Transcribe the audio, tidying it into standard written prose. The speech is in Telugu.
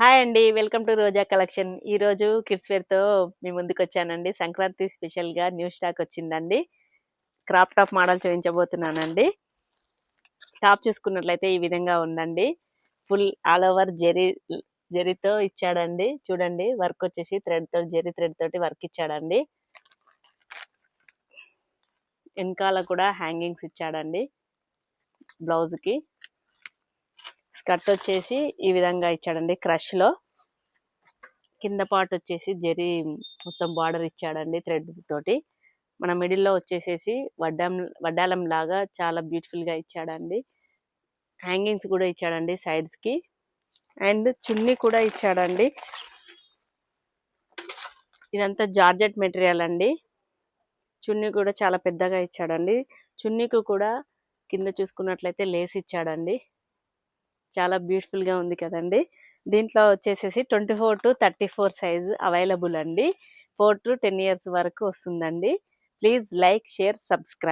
హాయ్ అండి. Welcome to Roja collection. ఈరోజు కిడ్స్ వేర్‌తో మీ ముందుకొచ్చానండి. సంక్రాంతి స్పెషల్‌గా న్యూ స్టాక్ వచ్చిందండి. క్రాప్ టాప్ మోడల్ చూపించబోతున్నానండి. టాప్ చూసుకున్నట్లయితే ఈ విధంగా ఉందండి. ఫుల్ ఆల్ ఓవర్ జరీతో ఇచ్చాడండి. చూడండి వర్క్ వచ్చేసి జరీ థ్రెడ్ తోటి వర్క్ ఇచ్చాడండి. వెనకాల కూడా హ్యాంగింగ్స్ ఇచ్చాడండి బ్లౌజ్‌కి. స్కర్ట్ వచ్చేసి ఈ విధంగా ఇచ్చాడండి క్రష్‌లో. కింద పార్ట్ వచ్చేసి జరీ మొత్తం బార్డర్ ఇచ్చాడండి థ్రెడ్ తోటి. మన మిడిల్లో వచ్చేసేసి వడ్డాలం లాగా చాలా బ్యూటిఫుల్గా ఇచ్చాడండి. హ్యాంగింగ్స్ కూడా ఇచ్చాడండి సైడ్స్కి. అండ్ చున్నీ కూడా ఇచ్చాడండి. ఇదంతా జార్జెట్ మెటీరియల్ అండి. చున్నీ కూడా చాలా పెద్దగా ఇచ్చాడండి. చున్నీకి కూడా కింద చూసుకున్నట్లయితే లేస్ ఇచ్చాడండి. చాలా బ్యూటిఫుల్గా ఉంది కదండి. దీంట్లో వచ్చేసేసి 24 to 34 సైజు అవైలబుల్ అండి. 4 to 10 years వరకు వస్తుందండి. Please like, share, subscribe.